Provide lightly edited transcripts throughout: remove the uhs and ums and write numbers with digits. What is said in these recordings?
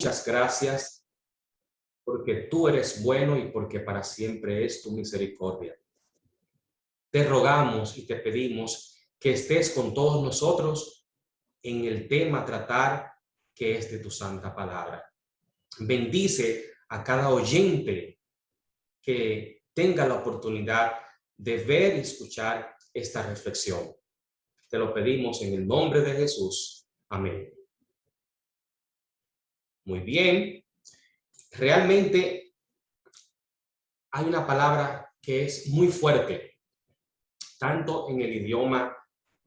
Muchas gracias porque tú eres bueno y porque para siempre es tu misericordia. Te rogamos y te pedimos que estés con todos nosotros en el tema a tratar que es de tu santa palabra. Bendice a cada oyente que tenga la oportunidad de ver y escuchar esta reflexión. Te lo pedimos en el nombre de Jesús. Amén. Muy bien. Realmente hay una palabra que es muy fuerte, tanto en el idioma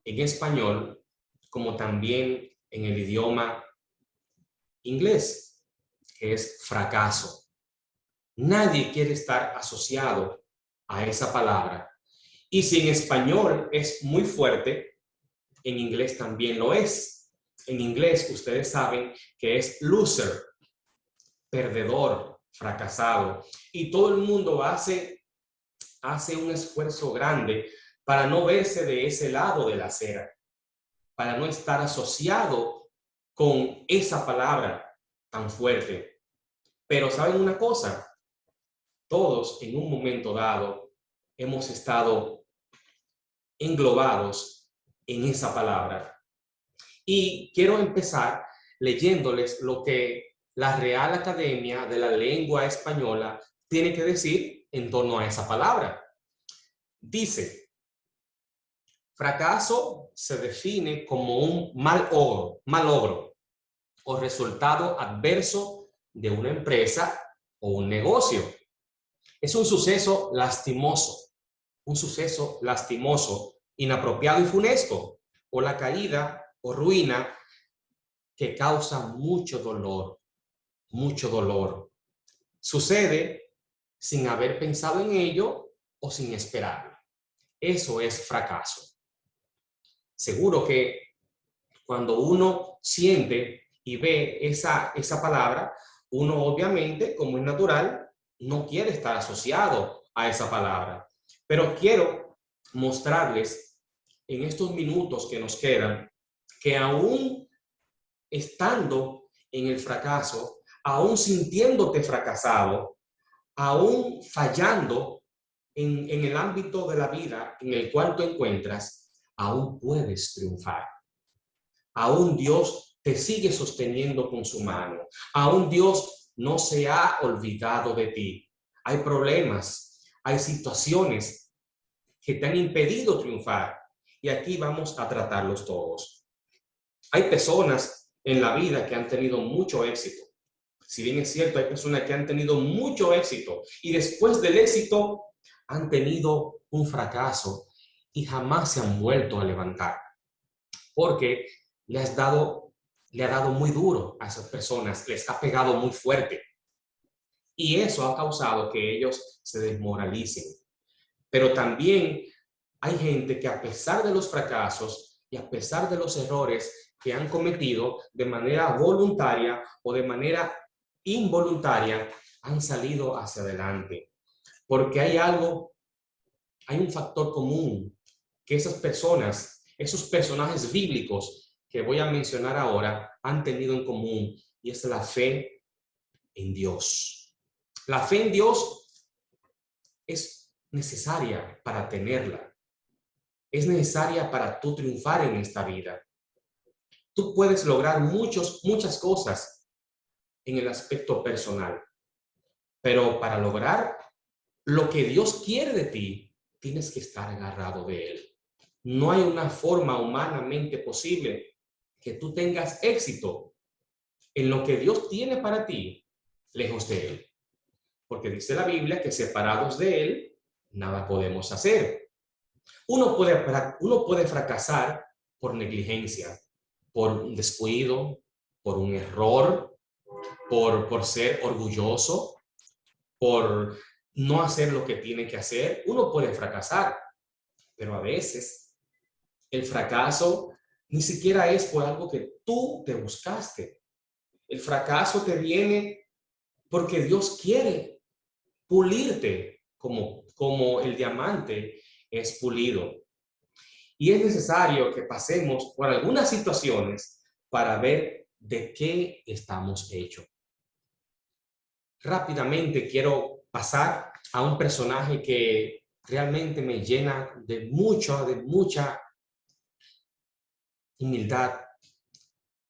en español como también en el idioma inglés, que es fracaso. Nadie quiere estar asociado a esa palabra. Y si en español es muy fuerte, en inglés también lo es. En inglés ustedes saben que es loser, perdedor, fracasado. Y todo el mundo hace un esfuerzo grande para no verse de ese lado de la acera, para no estar asociado con esa palabra tan fuerte. Pero ¿saben una cosa? Todos en un momento dado hemos estado englobados en esa palabra. Y quiero empezar leyéndoles lo que la Real Academia de la Lengua Española tiene que decir en torno a esa palabra. Dice: fracaso se define como un mal logro o resultado adverso de una empresa o un negocio. Es un suceso lastimoso, inapropiado y funesto, o la caída o ruina que causa mucho dolor. Sucede sin haber pensado en ello o sin esperarlo. Eso es fracaso. Seguro que cuando uno siente y ve esa palabra, uno obviamente, como es natural, no quiere estar asociado a esa palabra. Pero quiero mostrarles en estos minutos que nos quedan que aún estando en el fracaso, aún sintiéndote fracasado, aún fallando en el ámbito de la vida en el cual te encuentras, aún puedes triunfar. Aún Dios te sigue sosteniendo con su mano. Aún Dios no se ha olvidado de ti. Hay problemas, hay situaciones que te han impedido triunfar. Y aquí vamos a tratarlos todos. Hay personas en la vida que han tenido mucho éxito. Si bien es cierto, hay personas que han tenido mucho éxito y después del éxito han tenido un fracaso y jamás se han vuelto a levantar. Porque le ha dado muy duro a esas personas, les ha pegado muy fuerte. Y eso ha causado que ellos se desmoralicen. Pero también hay gente que a pesar de los fracasos y a pesar de los errores que han cometido de manera voluntaria o de manera involuntaria, han salido hacia adelante. Porque hay un factor común que esas personas, esos personajes bíblicos que voy a mencionar ahora, han tenido en común, y es la fe en Dios. La fe en Dios es necesaria para tenerla. Es necesaria para tú triunfar en esta vida. Tú puedes lograr muchas cosas en el aspecto personal, pero para lograr lo que Dios quiere de ti, tienes que estar agarrado de Él. No hay una forma humanamente posible que tú tengas éxito en lo que Dios tiene para ti, lejos de Él. Porque dice la Biblia que separados de Él, nada podemos hacer. Uno puede fracasar por negligencia, por un descuido, por un error, por ser orgulloso, por no hacer lo que tiene que hacer. Uno puede fracasar, pero a veces el fracaso ni siquiera es por algo que tú te buscaste. El fracaso te viene porque Dios quiere pulirte como el diamante es pulido. Y es necesario que pasemos por algunas situaciones para ver de qué estamos hechos. rápidamente quiero pasar a un personaje que realmente me llena de mucha humildad,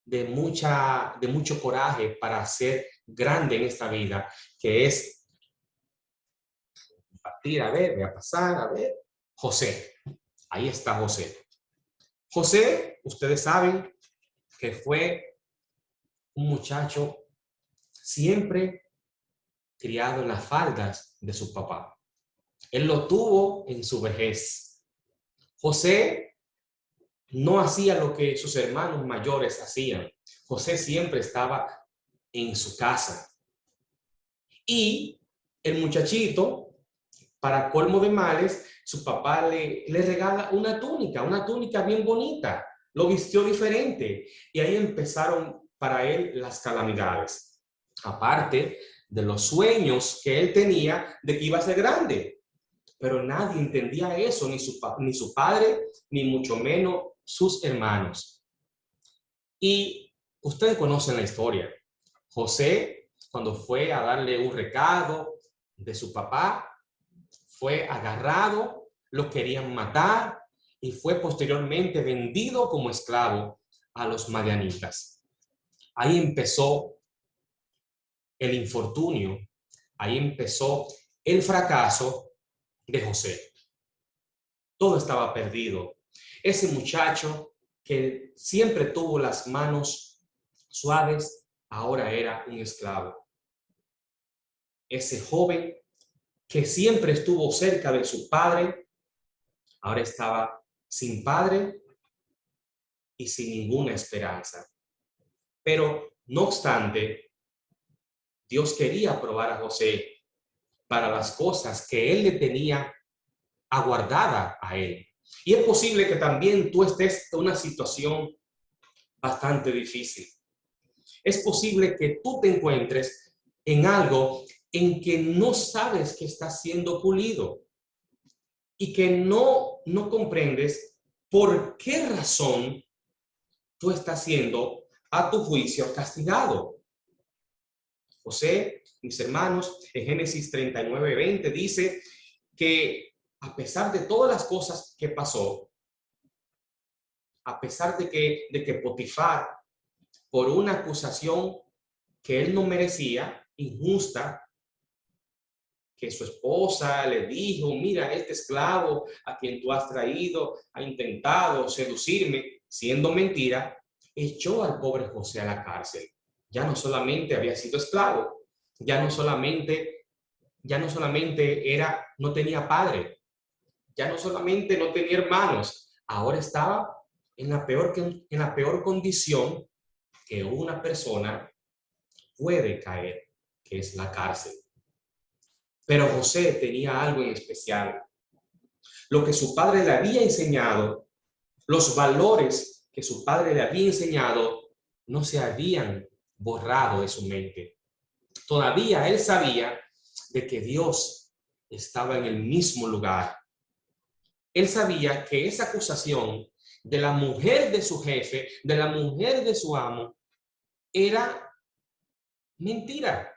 de mucho coraje para ser grande en esta vida, que es partir, a ver, voy a pasar, a ver, José. Ahí está José. José, ustedes saben que fue un muchacho siempre criado en las faldas de su papá. Él lo tuvo en su vejez. José no hacía lo que sus hermanos mayores hacían. José siempre estaba en su casa. Y el muchachito, para colmo de males, su papá le regala una túnica bien bonita. Lo vistió diferente. Y ahí empezaron para él las calamidades. Aparte de los sueños que él tenía de que iba a ser grande. Pero nadie entendía eso, ni su padre, ni mucho menos sus hermanos. Y ustedes conocen la historia. José, cuando fue a darle un recado de su papá, fue agarrado, lo querían matar y fue posteriormente vendido como esclavo a los madianitas. Ahí empezó el infortunio, ahí empezó el fracaso de José. Todo estaba perdido. Ese muchacho que siempre tuvo las manos suaves, ahora era un esclavo. Ese joven que siempre estuvo cerca de su padre, ahora estaba sin padre y sin ninguna esperanza. Pero no obstante, Dios quería probar a José para las cosas que él le tenía aguardada a él. Y es posible que también tú estés en una situación bastante difícil. Es posible que tú te encuentres en algo en que no sabes que está siendo pulido y que no comprendes por qué razón tú estás siendo a tu juicio castigado. José, mis hermanos, en Génesis 39:20 dice que a pesar de todas las cosas que pasó, a pesar de que Potifar, por una acusación que él no merecía, injusta, que su esposa le dijo, mira, este esclavo a quien tú has traído ha intentado seducirme, siendo mentira, echó al pobre José a la cárcel. Ya no solamente había sido esclavo, ya no solamente no tenía padre, ya no solamente no tenía hermanos, ahora estaba en la peor condición que una persona puede caer, que es la cárcel. Pero José tenía algo en especial. Lo que su padre le había enseñado, los valores que su padre le había enseñado, no se habían borrado de su mente. Todavía él sabía de que Dios estaba en el mismo lugar. Él sabía que esa acusación de la mujer de su jefe, de la mujer de su amo, era mentira.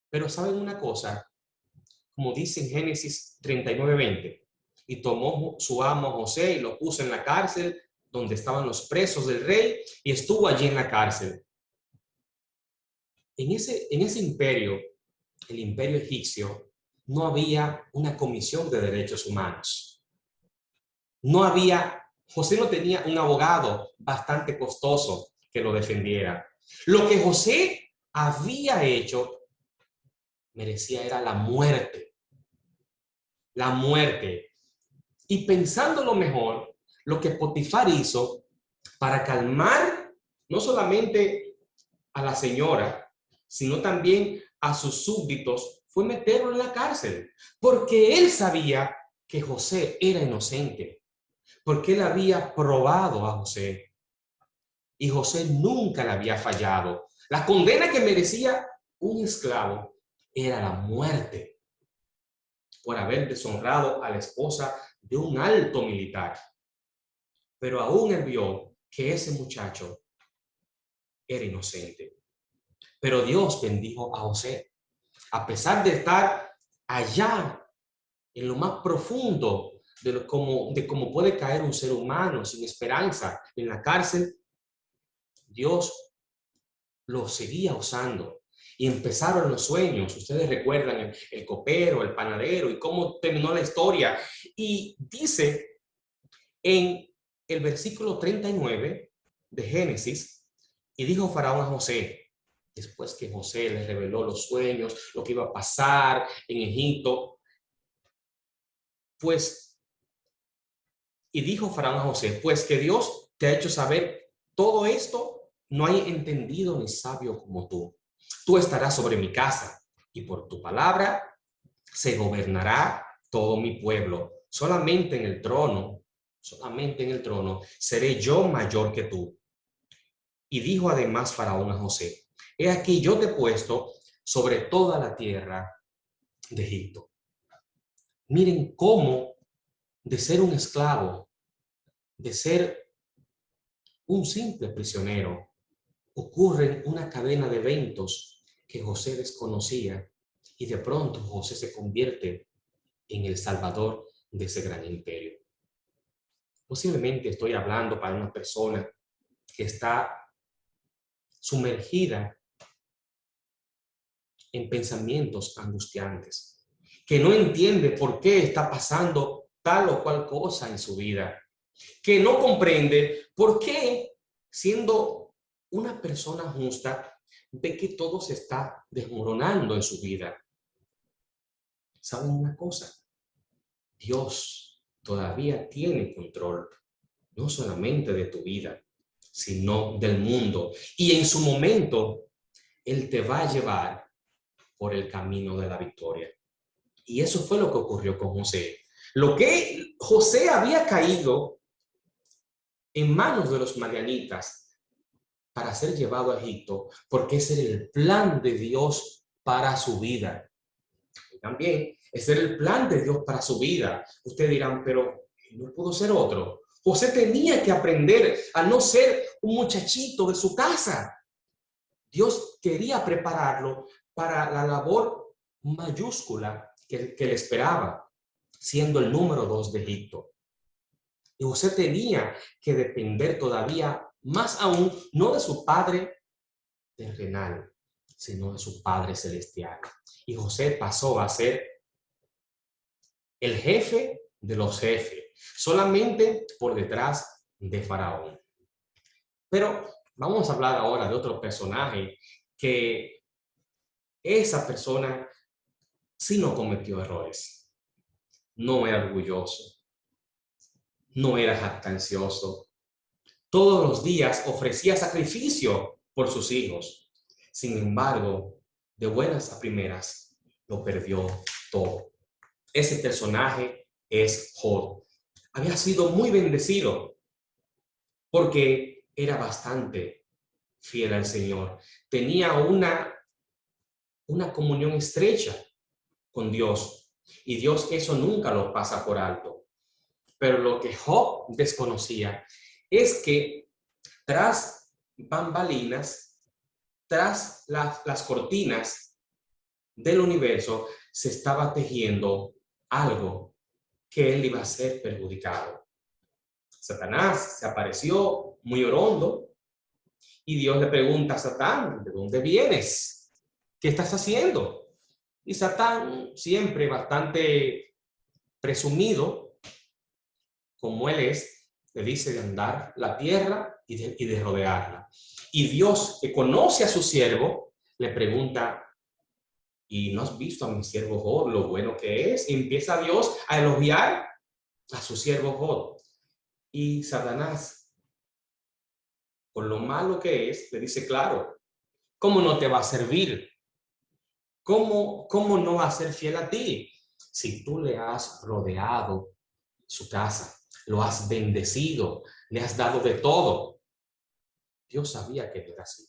Pero ¿saben una cosa? Como dice en Génesis 39:20, y tomó su amo a José y lo puso en la cárcel donde estaban los presos del rey y estuvo allí en la cárcel. En ese imperio, el imperio egipcio, no había una comisión de derechos humanos. José no tenía un abogado bastante costoso que lo defendiera. Lo que José había hecho merecía era la muerte. La muerte. Y pensándolo mejor, lo que Potifar hizo para calmar no solamente a la señora, sino también a sus súbditos, fue meterlo en la cárcel, porque él sabía que José era inocente, porque él había probado a José y José nunca le había fallado. La condena que merecía un esclavo era la muerte por haber deshonrado a la esposa de un alto militar. Pero aún él vio que ese muchacho era inocente. Pero Dios bendijo a José. A pesar de estar allá en lo más profundo de cómo puede caer un ser humano sin esperanza en la cárcel, Dios lo seguía usando. Y empezaron los sueños. Ustedes recuerdan el copero, el panadero y cómo terminó la historia. Y dice en el versículo 39 de Génesis, y dijo Faraón a José, después que José le reveló los sueños, lo que iba a pasar en Egipto, pues, y dijo Faraón a José, pues que Dios te ha hecho saber todo esto, no hay entendido ni sabio como tú. Tú estarás sobre mi casa y por tu palabra se gobernará todo mi pueblo. Solamente en el trono seré yo mayor que tú. Y dijo además Faraón a José, he aquí yo te he puesto sobre toda la tierra de Egipto. Miren cómo de ser un esclavo, de ser un simple prisionero, ocurren una cadena de eventos que José desconocía y de pronto José se convierte en el salvador de ese gran imperio. Posiblemente estoy hablando para una persona que está sumergida en pensamientos angustiantes, que no entiende por qué está pasando tal o cual cosa en su vida, que no comprende por qué, siendo una persona justa, ve que todo se está desmoronando en su vida. ¿Saben una cosa? Dios todavía tiene control, no solamente de tu vida, sino del mundo. Y en su momento, Él te va a llevar por el camino de la victoria. Y eso fue lo que ocurrió con José. Lo que José había caído en manos de los madianitas para ser llevado a Egipto, porque ese era el plan de Dios para su vida. Y también ese era el plan de Dios para su vida. Ustedes dirán, pero no pudo ser otro. José tenía que aprender a no ser un muchachito de su casa. Dios quería prepararlo para la labor mayúscula que le esperaba, siendo el número 2 de Egipto. Y José tenía que depender todavía más aún, no de su padre terrenal, sino de su padre celestial. Y José pasó a ser el jefe de los jefes, solamente por detrás de Faraón. Pero vamos a hablar ahora de otro personaje que esa persona sí no cometió errores. No era orgulloso, no era jactancioso. Todos los días ofrecía sacrificio por sus hijos. Sin embargo, de buenas a primeras, lo perdió todo. Ese personaje es Job. Había sido muy bendecido porque era bastante fiel al Señor. Tenía una comunión estrecha con Dios y Dios eso nunca lo pasa por alto. Pero lo que Job desconocía es que tras bambalinas, tras las cortinas del universo, se estaba tejiendo algo que él iba a ser perjudicado. Satanás se apareció muy orondo y Dios le pregunta a Satán, ¿de dónde vienes? ¿Qué estás haciendo? Y Satán, siempre bastante presumido, como él es, le dice de andar la tierra y de rodearla. Y Dios, que conoce a su siervo, le pregunta, ¿y no has visto a mi siervo Job, lo bueno que es? Y empieza Dios a elogiar a su siervo Job. Y Satanás, con lo malo que es, le dice, claro, ¿cómo no te va a servir? ¿Cómo no va a ser fiel a ti? Si tú le has rodeado su casa, lo has bendecido, le has dado de todo. Dios sabía que no era así.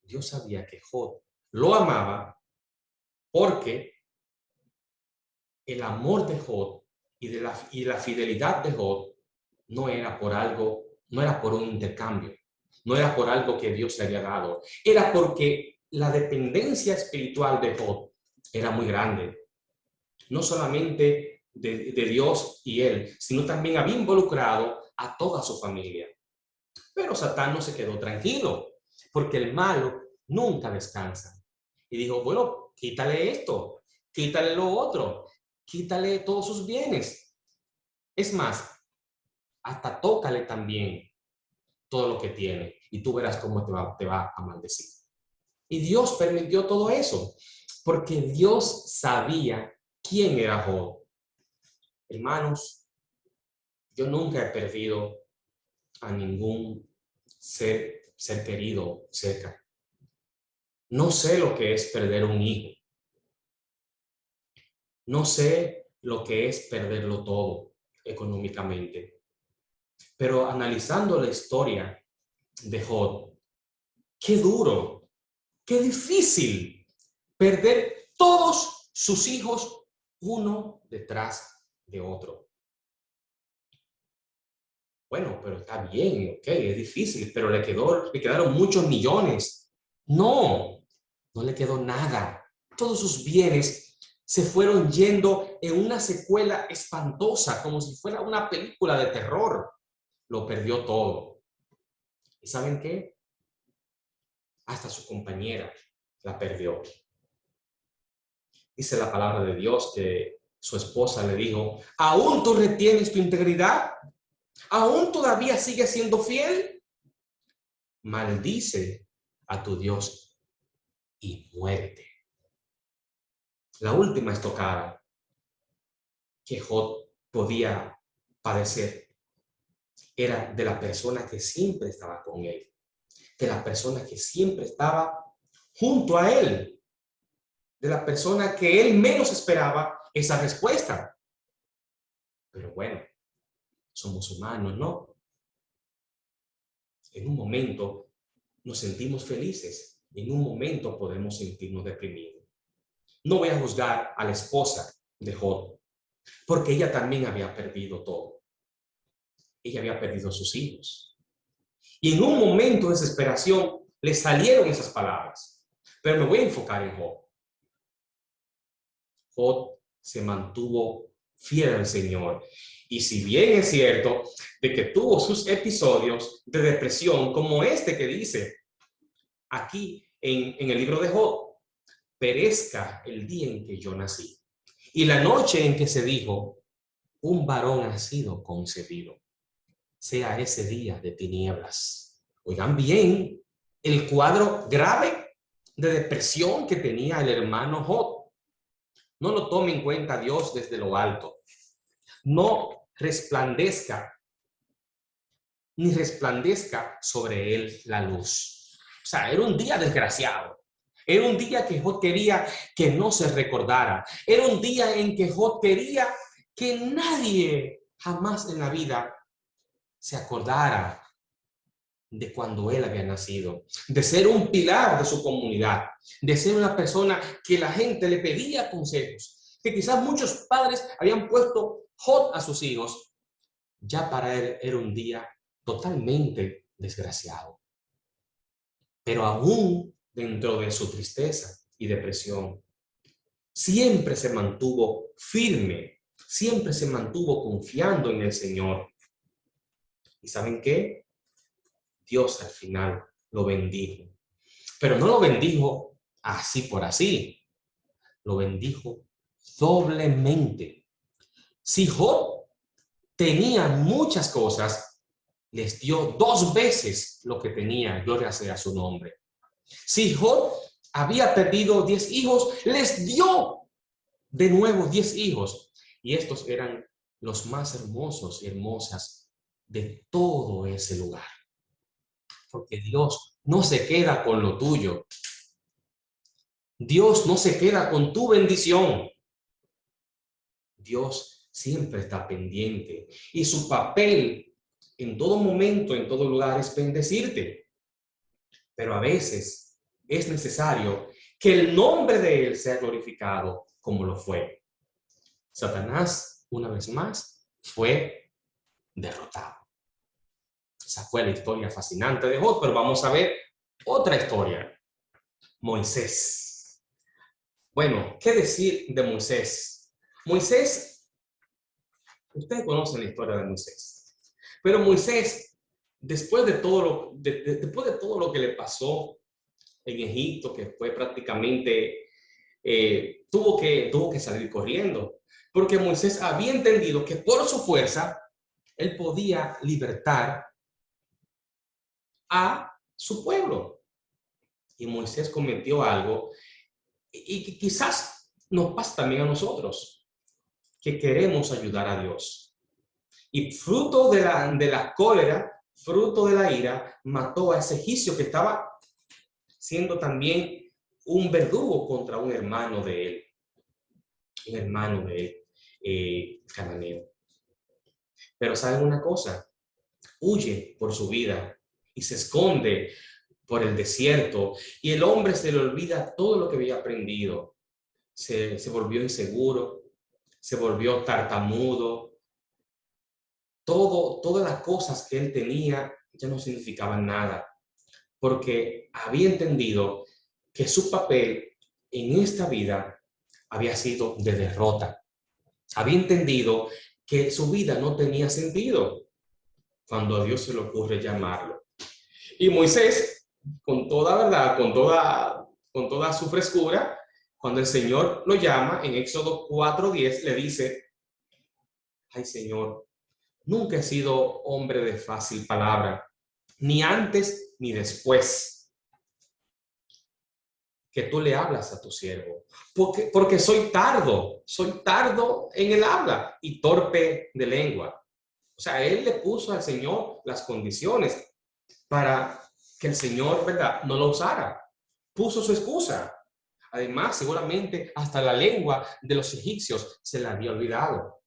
Dios sabía que Job lo amaba porque el amor de Job y la fidelidad de Job no era por algo, no era por un intercambio, no era por algo que Dios le había dado, era porque la dependencia espiritual de Job era muy grande. No solamente de Dios y él, sino también había involucrado a toda su familia. Pero Satán no se quedó tranquilo, porque el malo nunca descansa. Y dijo, bueno, quítale esto, quítale lo otro, quítale todos sus bienes. Es más, hasta tócale también todo lo que tiene y tú verás cómo te va a maldecir. Y Dios permitió todo eso, porque Dios sabía quién era Job. Hermanos, yo nunca he perdido a ningún ser querido cerca. No sé lo que es perder un hijo. No sé lo que es perderlo todo económicamente. Pero analizando la historia de Job, qué duro, qué difícil perder todos sus hijos uno detrás de otro. Bueno, pero está bien, ok, es difícil, pero le quedaron muchos millones. No, no le quedó nada. Todos sus bienes se fueron yendo en una secuela espantosa, como si fuera una película de terror. Lo perdió todo. ¿Y saben qué? Hasta su compañera la perdió. Dice la palabra de Dios que su esposa le dijo, ¿aún tú retienes tu integridad? ¿Aún todavía sigues siendo fiel? Maldice a tu Dios y muérete. La última estocada que Job podía padecer era de la persona que siempre estaba con él, de la persona que siempre estaba junto a él, de la persona que él menos esperaba esa respuesta. Pero bueno, somos humanos, ¿no? En un momento nos sentimos felices, en un momento podemos sentirnos deprimidos. No voy a juzgar a la esposa de Job, porque ella también había perdido todo. Ella había perdido a sus hijos. Y en un momento de desesperación le salieron esas palabras. Pero me voy a enfocar en Job. Job se mantuvo fiel al Señor. Y si bien es cierto de que tuvo sus episodios de depresión, como este que dice aquí en el libro de Job, perezca el día en que yo nací y la noche en que se dijo, un varón ha sido concebido, sea ese día de tinieblas. Oigan bien, el cuadro grave de depresión que tenía el hermano Job. No lo tome en cuenta Dios desde lo alto. No resplandezca, ni resplandezca sobre él la luz. O sea, era un día desgraciado. Era un día que Job quería que no se recordara. Era un día en que Job quería que nadie jamás en la vida se acordara de cuando él había nacido, de ser un pilar de su comunidad, de ser una persona que la gente le pedía consejos, que quizás muchos padres habían puesto Job a sus hijos. Ya para él era un día totalmente desgraciado. Pero aún dentro de su tristeza y depresión, siempre se mantuvo firme, siempre se mantuvo confiando en el Señor. ¿Y saben qué? Dios al final lo bendijo. Pero no lo bendijo así por así. Lo bendijo doblemente. Si Job tenía muchas cosas, les dio 2 veces lo que tenía, gloria sea su nombre. Si Job había perdido 10 hijos, les dio de nuevo 10 hijos. Y estos eran los más hermosos y hermosas de todo ese lugar. Porque Dios no se queda con lo tuyo. Dios no se queda con tu bendición. Dios siempre está pendiente. Y su papel en todo momento, en todo lugar, es bendecirte. Pero a veces es necesario que el nombre de Él sea glorificado como lo fue. Satanás, una vez más, fue derrotado. Esa fue la historia fascinante de Job, pero vamos a ver otra historia. Moisés. Bueno, ¿qué decir de Moisés? Moisés, ustedes conocen la historia de Moisés, pero Moisés, después de todo lo que le pasó en Egipto, que fue prácticamente, tuvo que salir corriendo, porque Moisés había entendido que por su fuerza, él podía libertar a su pueblo. Y Moisés cometió algo, y que quizás nos pasa también a nosotros, que queremos ayudar a Dios. Y fruto de la cólera, fruto de la ira, mató a ese egipcio que estaba siendo también un verdugo contra un hermano de él, cananeo. Pero ¿saben una cosa? Huye por su vida y se esconde por el desierto, y el hombre se le olvida todo lo que había aprendido. Se volvió inseguro, se volvió tartamudo. Todas las cosas que él tenía ya no significaban nada, porque había entendido que su papel en esta vida había sido de derrota. Había entendido que su vida no tenía sentido cuando a Dios se le ocurre llamarlo. Y Moisés, con toda verdad, con toda su frescura, cuando el Señor lo llama en Éxodo 4:10, le dice: ay, Señor, nunca he sido hombre de fácil palabra, ni antes ni después que tú le hablas a tu siervo, porque soy tardo en el habla y torpe de lengua. O sea, él le puso al Señor las condiciones para que el Señor, ¿verdad?, no lo usara. Puso su excusa. Además, seguramente hasta la lengua de los egipcios se la había olvidado.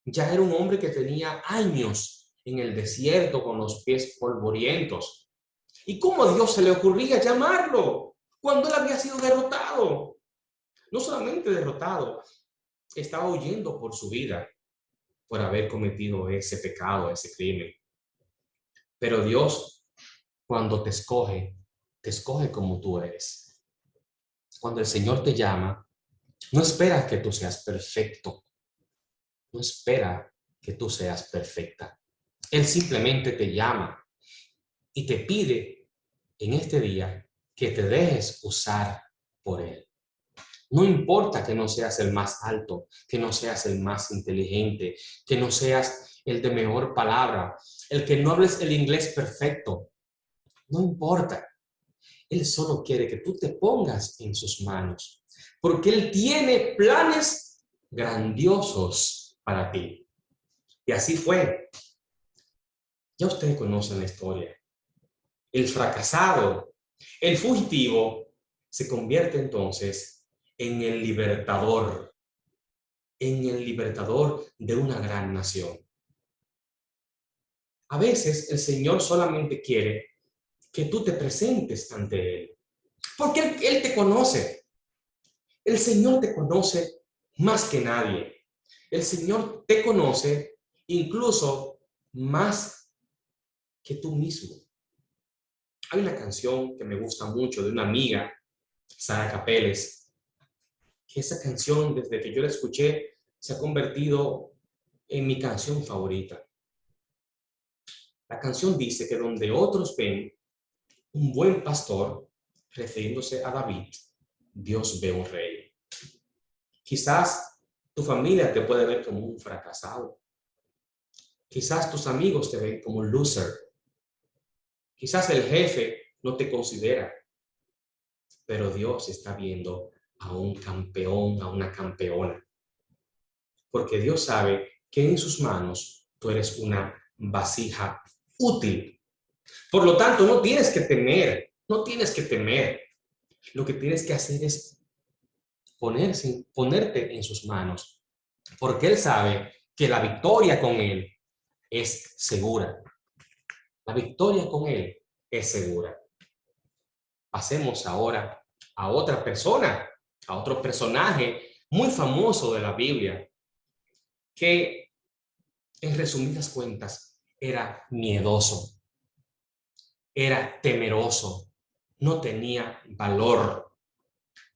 Ya era un hombre que tenía años en el desierto con los pies polvorientos. ¿Y cómo a Dios se le ocurría llamarlo cuando él había sido derrotado? No solamente derrotado, estaba huyendo por su vida por haber cometido ese pecado, ese crimen. Pero Dios, cuando te escoge como tú eres. Cuando el Señor te llama, no espera que tú seas perfecto. No espera que tú seas perfecta. Él simplemente te llama y te pide en este día que te dejes usar por Él. No importa que no seas el más alto, que no seas el más inteligente, que no seas el de mejor palabra, el que no hables el inglés perfecto. No importa. Él solo quiere que tú te pongas en sus manos, porque Él tiene planes grandiosos para ti. Y así fue. Ya ustedes conocen la historia. El fracasado, el fugitivo, se convierte entonces en el libertador de una gran nación. A veces el Señor solamente quiere que tú te presentes ante Él, porque Él te conoce. El Señor te conoce más que nadie. El Señor te conoce incluso más que tú mismo. Hay una canción que me gusta mucho de una amiga, Sara Capeles, que esa canción, desde que yo la escuché, se ha convertido en mi canción favorita. La canción dice que donde otros ven un buen pastor, refiriéndose a David, Dios ve un rey. Quizás tu familia te puede ver como un fracasado. Quizás tus amigos te ven como un loser. Quizás el jefe no te considera. Pero Dios está viendo a un campeón, a una campeona. Porque Dios sabe que en sus manos tú eres una vasija útil. Por lo tanto, no tienes que temer, no tienes que temer. Lo que tienes que hacer es ponerte en sus manos, porque Él sabe que la victoria con Él es segura. La victoria con Él es segura. Pasemos ahora a otra persona, a otro personaje muy famoso de la Biblia, que en resumidas cuentas era miedoso, era temeroso, no tenía valor.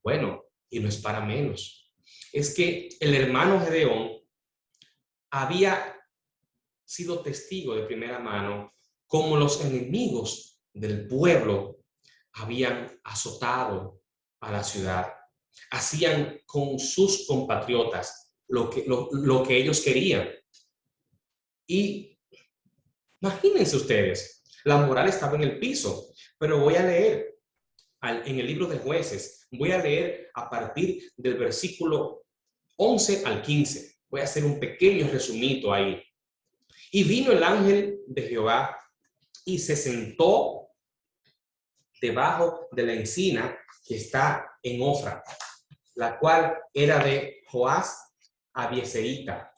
Bueno, y no es para menos. Es que el hermano Gedeón había sido testigo de primera mano cómo los enemigos del pueblo habían azotado a la ciudad, hacían con sus compatriotas lo que ellos querían. Y imagínense ustedes, la moral estaba en el piso, pero voy a leer en el libro de Jueces, voy a leer a partir del versículo 11 al 15. Voy a hacer un pequeño resumito ahí. Y vino el ángel de Jehová y se sentó debajo de la encina que está en Ofra, la cual era de Joás Abieserita.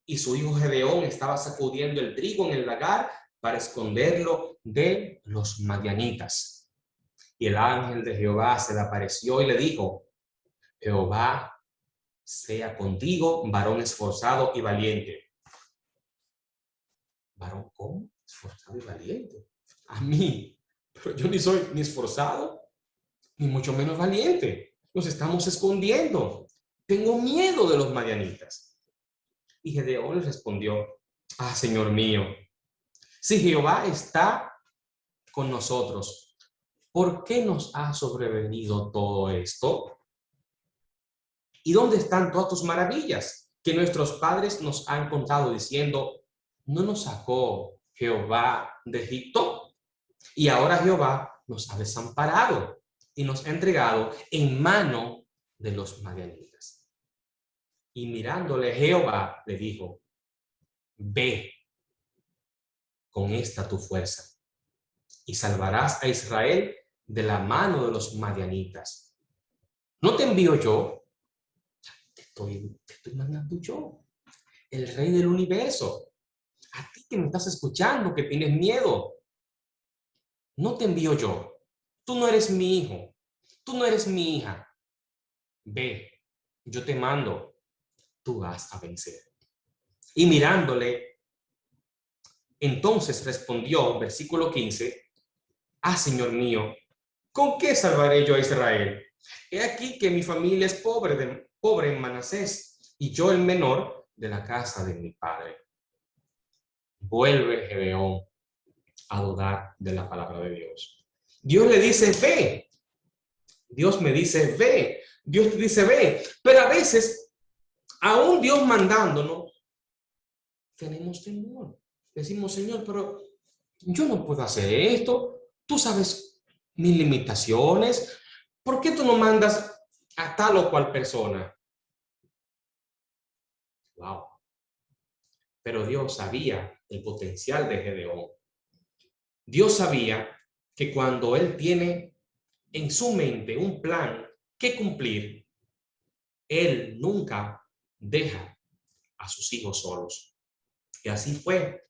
Y su hijo Gedeón estaba sacudiendo el trigo en el lagar para esconderlo de los madianitas. Y el ángel de Jehová se le apareció y le dijo: Jehová sea contigo, varón esforzado y valiente. ¿Varón cómo? Esforzado y valiente. A mí. Pero yo ni soy ni esforzado, ni mucho menos valiente. Nos estamos escondiendo. Tengo miedo de los madianitas. Y Gedeón le respondió: Señor mío, si Jehová está con nosotros, ¿por qué nos ha sobrevenido todo esto? ¿Y dónde están todas tus maravillas que nuestros padres nos han contado diciendo: ¿no nos sacó Jehová de Egipto? Y ahora Jehová nos ha desamparado y nos ha entregado en mano de los madianitas. Y mirándole Jehová le dijo: ve con esta tu fuerza y salvarás a Israel de la mano de los madianitas. ¿No te envío yo? Te estoy mandando yo, el rey del universo. A ti que me estás escuchando, que tienes miedo. No te envío yo. Tú no eres mi hijo. Tú no eres mi hija. Ve, yo te mando. Tú vas a vencer. Y mirándole, entonces respondió, versículo 15, Señor mío, ¿con qué salvaré yo a Israel? He aquí que mi familia es pobre en Manasés, y yo el menor de la casa de mi padre. Vuelve Gedeón a dudar de la palabra de Dios. Dios le dice: ve. Dios me dice: ve. Dios te dice: ve. Pero a veces, aún Dios mandándonos, tenemos temor. Decimos: Señor, pero yo no puedo hacer esto. Tú sabes mis limitaciones. ¿Por qué tú no mandas a tal o cual persona? Wow. Pero Dios sabía el potencial de Gedeón. Dios sabía que cuando él tiene en su mente un plan que cumplir, él nunca deja a sus hijos solos. Y así fue.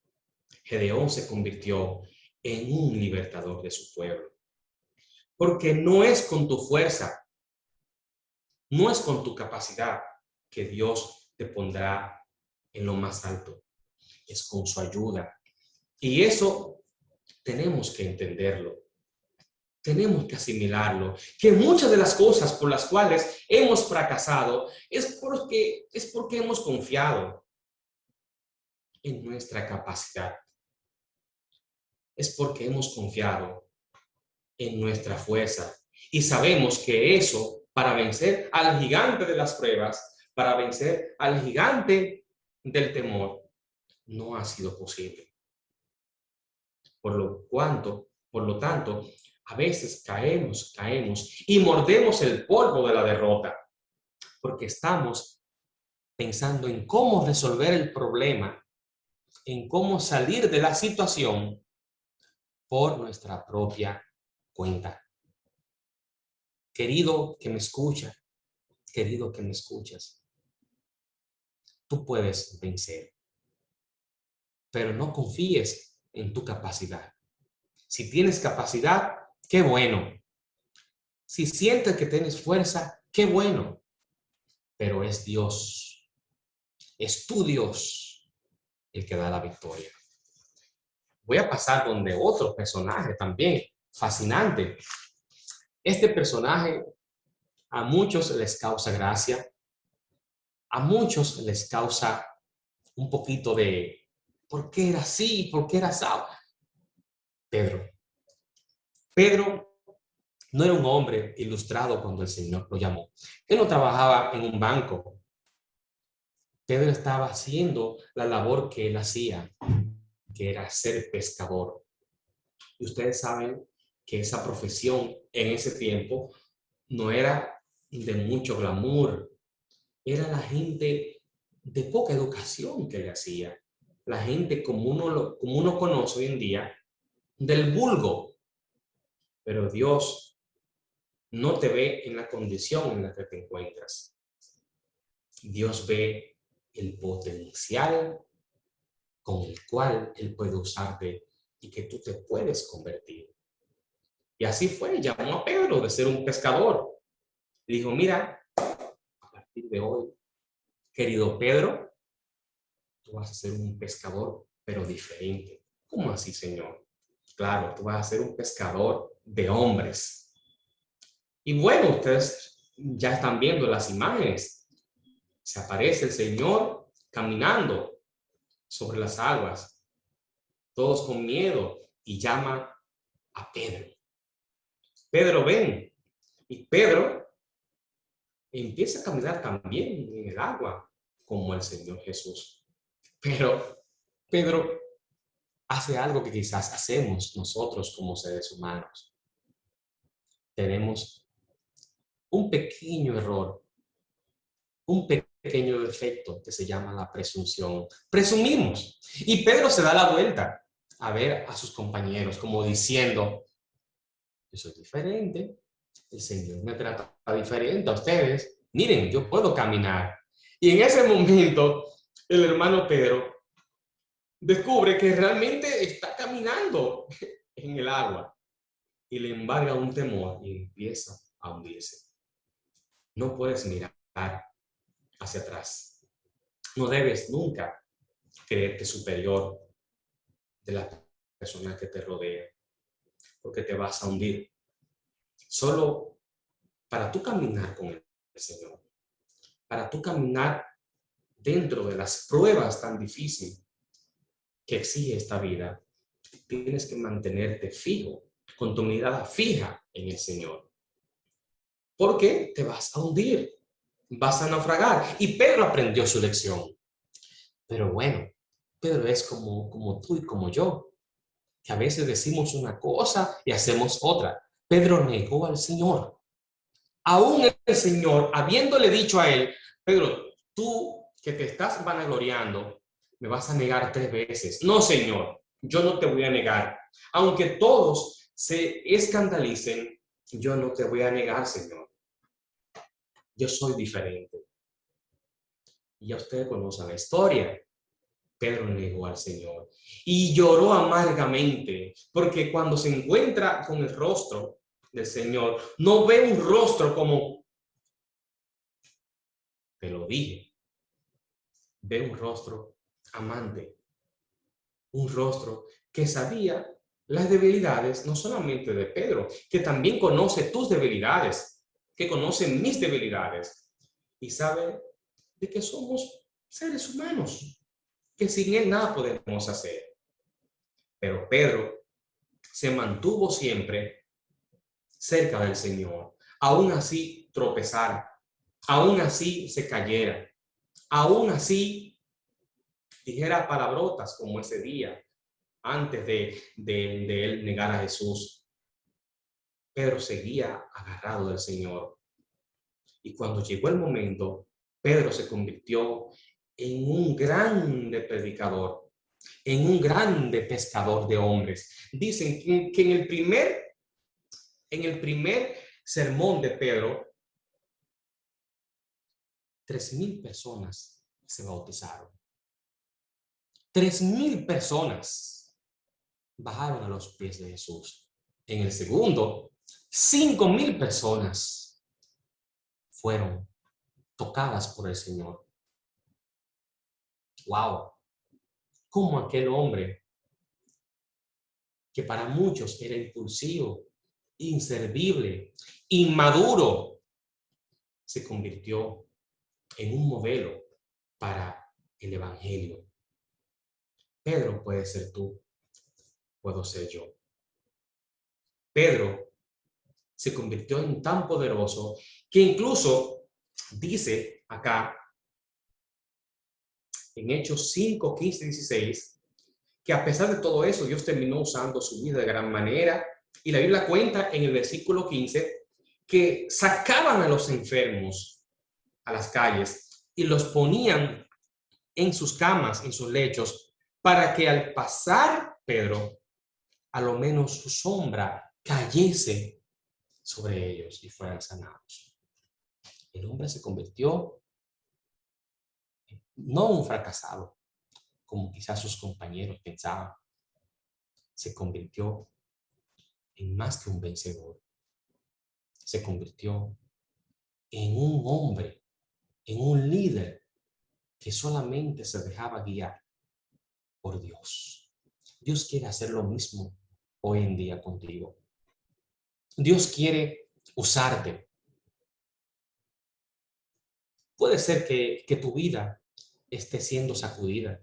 Gedeón se convirtió en un libertador de su pueblo. Porque no es con tu fuerza, no es con tu capacidad que Dios te pondrá en lo más alto. Es con su ayuda. Y eso tenemos que entenderlo. Tenemos que asimilarlo, que muchas de las cosas por las cuales hemos fracasado es porque hemos confiado en nuestra capacidad. Es porque hemos confiado en nuestra fuerza. Y sabemos que eso, para vencer al gigante de las pruebas, para vencer al gigante del temor, no ha sido posible. Por lo tanto, a veces caemos y mordemos el polvo de la derrota, porque estamos pensando en cómo resolver el problema, en cómo salir de la situación por nuestra propia cuenta. Querido que me escucha, querido que me escuchas, tú puedes vencer, pero no confíes en tu capacidad. Si tienes capacidad, qué bueno. Si sientes que tienes fuerza, qué bueno. Pero es Dios, es tu Dios el que da la victoria. Voy a pasar donde otro personaje también fascinante. Este personaje a muchos les causa gracia, a muchos les causa un poquito de ¿por qué era así? ¿Por qué era así? Pedro. Pedro no era un hombre ilustrado cuando el Señor lo llamó. Él no trabajaba en un banco. Pedro estaba haciendo la labor que él hacía, que era ser pescador. Y ustedes saben que esa profesión en ese tiempo no era de mucho glamour. Era la gente de poca educación que le hacía. La gente como uno conoce hoy en día, del vulgo. Pero Dios no te ve en la condición en la que te encuentras. Dios ve el potencial con el cual Él puede usarte y que tú te puedes convertir. Y así fue, llamó a Pedro de ser un pescador. Le dijo, mira, a partir de hoy, querido Pedro, tú vas a ser un pescador, pero diferente. ¿Cómo así, Señor? Claro, tú vas a ser un pescador de hombres. Y bueno, ustedes ya están viendo las imágenes. Se aparece el Señor caminando sobre las aguas, todos con miedo, y llama a Pedro. Pedro, ven. Y Pedro empieza a caminar también en el agua, como el Señor Jesús. Pero Pedro hace algo que quizás hacemos nosotros como seres humanos. Tenemos un pequeño error, un pequeño defecto que se llama la presunción. Presumimos. Y Pedro se da la vuelta a ver a sus compañeros como diciendo, yo soy diferente, el Señor me trata diferente a ustedes. Miren, yo puedo caminar. Y en ese momento, el hermano Pedro descubre que realmente está caminando en el agua y le embarga un temor y empieza a hundirse. No puedes mirar hacia atrás. No debes nunca creerte superior de la persona que te rodea, porque te vas a hundir. Solo para tú caminar con el Señor, para tú caminar dentro de las pruebas tan difíciles que exige esta vida, tienes que mantenerte fijo, con tu mirada fija en el Señor. Porque te vas a hundir, vas a naufragar. Y Pedro aprendió su lección. Pero bueno, Pedro es como tú y como yo, que a veces decimos una cosa y hacemos otra. Pedro negó al Señor. Aún el Señor, habiéndole dicho a él, Pedro, tú que te estás vanagloriando, me vas a negar 3 veces. No, Señor, yo no te voy a negar. Aunque todos se escandalicen, yo no te voy a negar, Señor. Yo soy diferente. Y ya ustedes conocen la historia. Pedro negó al Señor y lloró amargamente, porque cuando se encuentra con el rostro del Señor, no ve un rostro como, te lo dije, ve un rostro amante, un rostro que sabía las debilidades no solamente de Pedro, que también conoce tus debilidades, que conoce mis debilidades y sabe de que somos seres humanos, que sin él nada podemos hacer. Pero Pedro se mantuvo siempre cerca del Señor, aún así tropezara, aún así se cayera, aún así dijera palabrotas como ese día antes de él negar a Jesús. Pedro seguía agarrado del Señor. Y cuando llegó el momento, Pedro se convirtió en un grande predicador, en un grande pescador de hombres. Dicen que en el primer sermón de Pedro, 3,000 personas se bautizaron. 3,000 personas bajaron a los pies de Jesús. En el segundo, 5,000 personas fueron tocadas por el Señor. ¡Wow! cómo aquel hombre, que para muchos era impulsivo, inservible, inmaduro, se convirtió en un modelo para el evangelio. Pedro puede ser tú, puedo ser yo. Pedro se convirtió en tan poderoso que incluso dice acá en Hechos 5, 15, 16, que a pesar de todo eso, Dios terminó usando su vida de gran manera. Y la Biblia cuenta en el versículo 15 que sacaban a los enfermos a las calles y los ponían en sus camas, en sus lechos, para que al pasar Pedro, a lo menos su sombra cayese sobre ellos y fueran sanados. El hombre se convirtió no un fracasado, como quizás sus compañeros pensaban, se convirtió en más que un vencedor. Se convirtió en un hombre, en un líder que solamente se dejaba guiar por Dios. Dios quiere hacer lo mismo hoy en día contigo. Dios quiere usarte. Puede ser que tu vida esté siendo sacudida.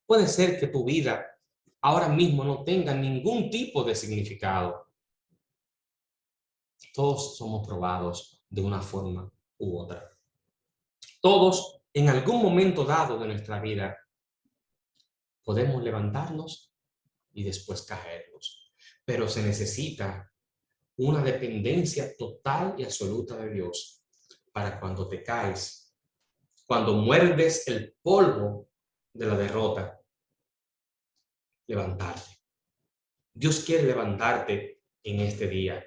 Puede ser que tu vida ahora mismo no tenga ningún tipo de significado. Todos somos probados de una forma u otra. Todos, en algún momento dado de nuestra vida, podemos levantarnos y después caernos. Pero se necesita una dependencia total y absoluta de Dios para cuando te caes, cuando muerdes el polvo de la derrota, levantarte. Dios quiere levantarte en este día.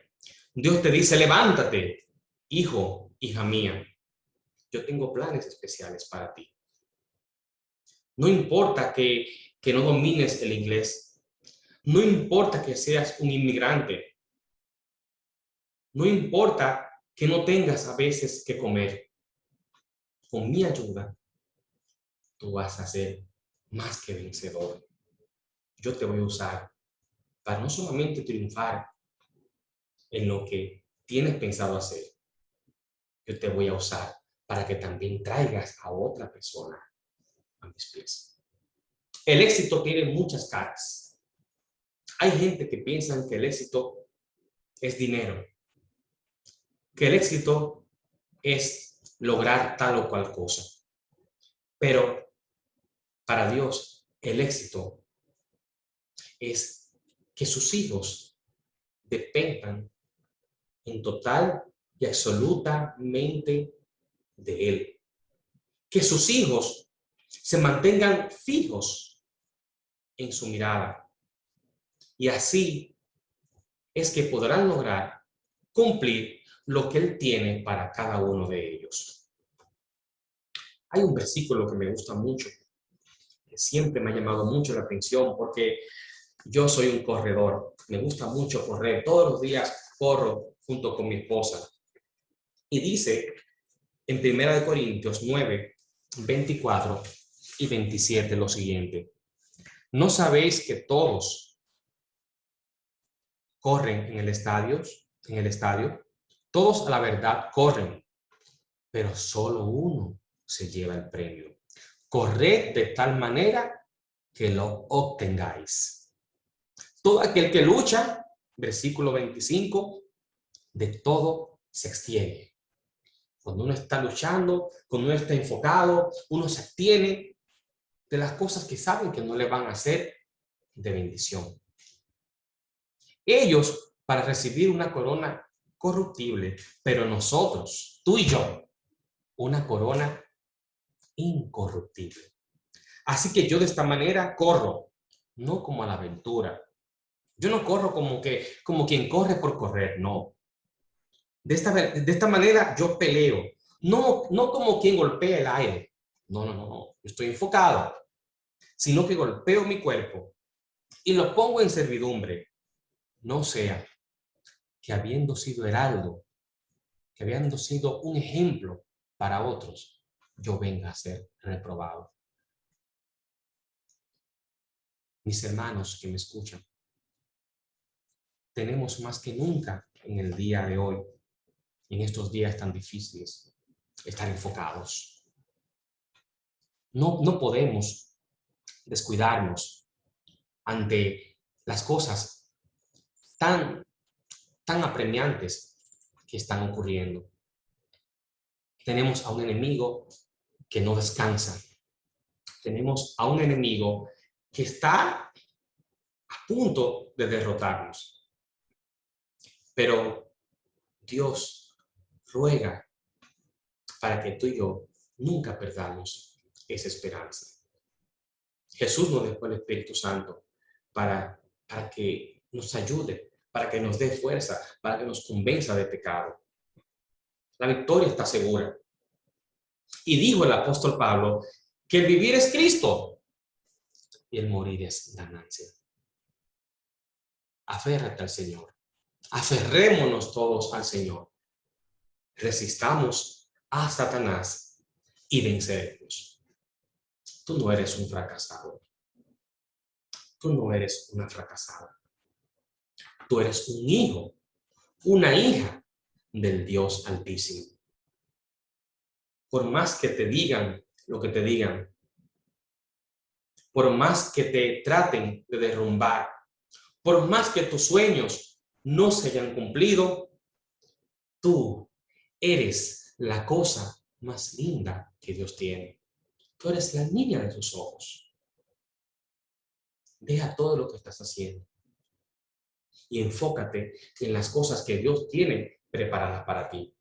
Dios te dice, levántate, hijo, hija mía. Yo tengo planes especiales para ti. No importa que no domines el inglés. No importa que seas un inmigrante. No importa que no tengas a veces que comer. Con mi ayuda, tú vas a ser más que vencedor. Yo te voy a usar para no solamente triunfar en lo que tienes pensado hacer. Yo te voy a usar para que también traigas a otra persona a mis pies. El éxito tiene muchas caras. Hay gente que piensa que el éxito es dinero, que el éxito es lograr tal o cual cosa. Pero para Dios, el éxito es que sus hijos dependan en total y absolutamente de Él. Que sus hijos se mantengan fijos en su mirada. Y así es que podrán lograr cumplir lo que Él tiene para cada uno de ellos. Hay un versículo que me gusta mucho, que siempre me ha llamado mucho la atención porque yo soy un corredor. Me gusta mucho correr. Todos los días corro junto con mi esposa. Y dice en 1 Corintios 9, 24 y 27 lo siguiente. ¿No sabéis que todos corren en el estadio? Todos a la verdad corren, pero solo uno se lleva el premio. Corred de tal manera que lo obtengáis. Todo aquel que lucha, versículo 25, de todo se abstiene. Cuando uno está luchando, cuando uno está enfocado, uno se abstiene de las cosas que saben que no le van a hacer de bendición. Ellos para recibir una corona corruptible, pero nosotros, tú y yo, una corona incorruptible. Así que yo de esta manera corro, no como a la aventura. Yo no corro como quien corre por correr, no. De esta manera yo peleo, no como quien golpea el aire. No. Estoy enfocado, sino que golpeo mi cuerpo y lo pongo en servidumbre. No sea que habiendo sido heraldo, que habiendo sido un ejemplo para otros, yo venga a ser reprobado. Mis hermanos que me escuchan, tenemos más que nunca en el día de hoy, en estos días tan difíciles, estar enfocados. No podemos descuidarnos ante las cosas tan apremiantes que están ocurriendo. Tenemos a un enemigo que no descansa. Tenemos a un enemigo que está a punto de derrotarnos. Pero Dios ruega para que tú y yo nunca perdamos esa esperanza. Jesús nos dejó el Espíritu Santo para que nos ayude, para que nos dé fuerza, para que nos convenza de pecado. La victoria está segura. Y dijo el apóstol Pablo que el vivir es Cristo y el morir es ganancia. Aférrate al Señor. Aferrémonos todos al Señor. Resistamos a Satanás y venceremos. Tú no eres un fracasado. Tú no eres una fracasada. Tú eres un hijo, una hija del Dios Altísimo. Por más que te digan lo que te digan, por más que te traten de derrumbar, por más que tus sueños no se hayan cumplido, tú eres la cosa más linda que Dios tiene. Tú eres la niña de sus ojos. Deja todo lo que estás haciendo y enfócate en las cosas que Dios tiene preparadas para ti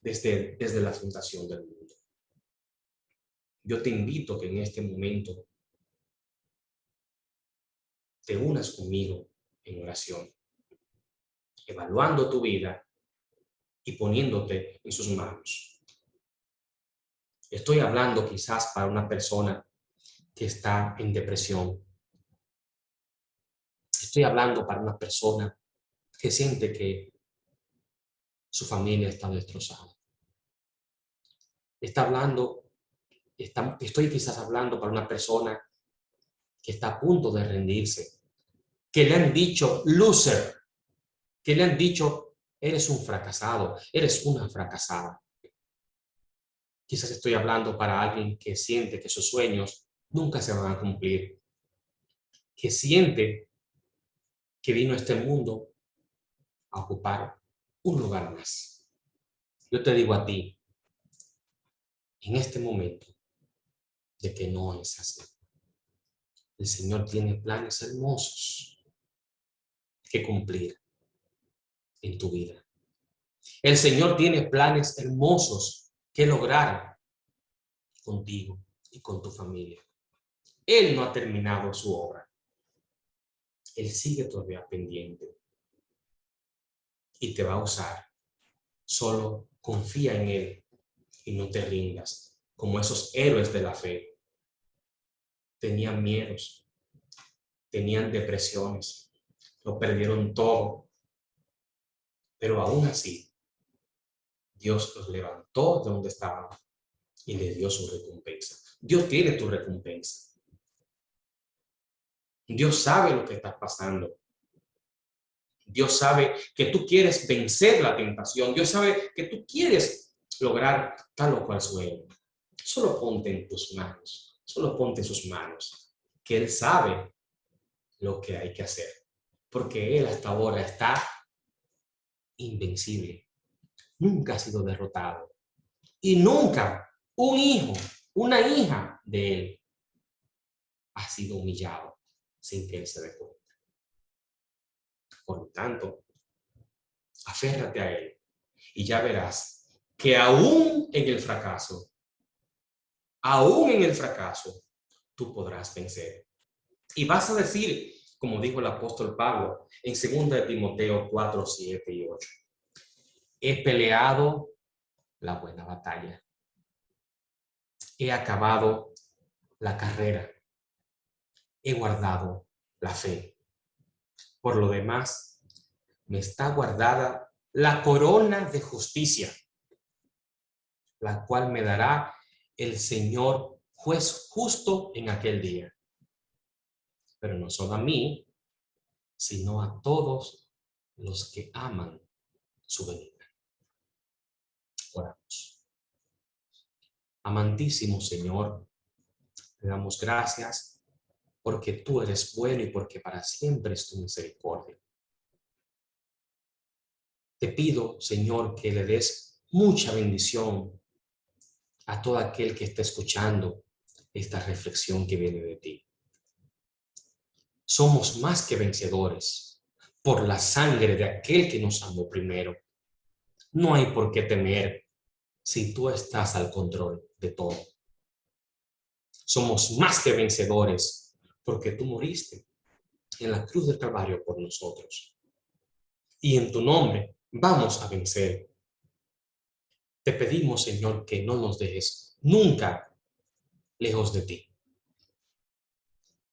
desde la fundación del mundo. Yo te invito que en este momento te unas conmigo en oración, evaluando tu vida y poniéndote en sus manos. Estoy hablando quizás para una persona que está en depresión. Estoy hablando para una persona que siente que su familia está destrozada. Estoy quizás hablando para una persona que está a punto de rendirse, que le han dicho loser, que le han dicho eres un fracasado, eres una fracasada. Quizás estoy hablando para alguien que siente que sus sueños nunca se van a cumplir, que siente que vino a este mundo a ocupar un lugar más. Yo te digo a ti, en este momento, de que no es así. El Señor tiene planes hermosos que cumplir en tu vida. El Señor tiene planes hermosos que lograr contigo y con tu familia. Él no ha terminado su obra. Él sigue todavía pendiente y te va a usar. Solo confía en Él y no te rindas, como esos héroes de la fe. Tenían miedos, tenían depresiones, lo perdieron todo, pero aún así Dios los levantó de donde estaban y le dio su recompensa. Dios tiene tu recompensa. Dios sabe lo que estás pasando. Dios sabe que tú quieres vencer la tentación. Dios sabe que tú quieres lograr tal o cual sueño. Solo ponte en tus manos. Solo ponte en sus manos. Que Él sabe lo que hay que hacer. Porque Él hasta ahora está invencible. Nunca ha sido derrotado. Y nunca un hijo, una hija de Él ha sido humillado sin que Él se dé cuenta. Por lo tanto, aférrate a Él y ya verás que aún en el fracaso, tú podrás vencer. Y vas a decir, como dijo el apóstol Pablo en 2 de Timoteo 4, 7 y 8, he peleado la buena batalla, he acabado la carrera, he guardado la fe. Por lo demás, me está guardada la corona de justicia, la cual me dará el Señor juez justo en aquel día. pero no solo a mí, sino a todos los que aman su venida. Oramos. Amantísimo Señor, te damos gracias porque tú eres bueno y porque para siempre es tu misericordia. Te pido, Señor, que le des mucha bendición a todo aquel que esté escuchando esta reflexión que viene de ti. Somos más que vencedores por la sangre de aquel que nos amó primero. No hay por qué temer si tú estás al control de todo. Somos más que vencedores porque tú moriste en la cruz del Calvario por nosotros. Y en tu nombre vamos a vencer. Te pedimos, Señor, que no nos dejes nunca lejos de ti.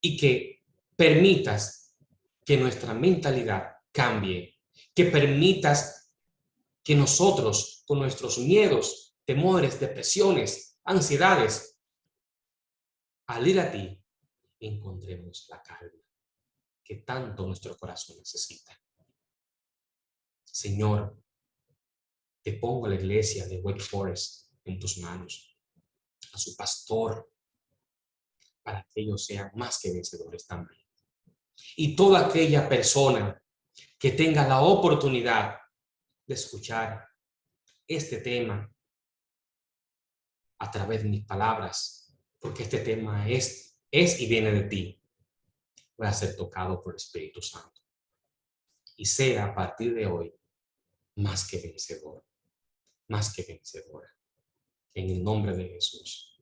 Y que permitas que nuestra mentalidad cambie. Que permitas que nosotros, con nuestros miedos, temores, depresiones, ansiedades, al ir a ti, encontremos la calma que tanto nuestro corazón necesita. Señor, te pongo a la iglesia de Wake Forest en tus manos, a su pastor, para que ellos sean más que vencedores también. Y toda aquella persona que tenga la oportunidad de escuchar este tema a través de mis palabras, porque este tema es y viene de ti, va a ser tocado por el Espíritu Santo. Y sea a partir de hoy más que vencedor, más que vencedora. En el nombre de Jesús.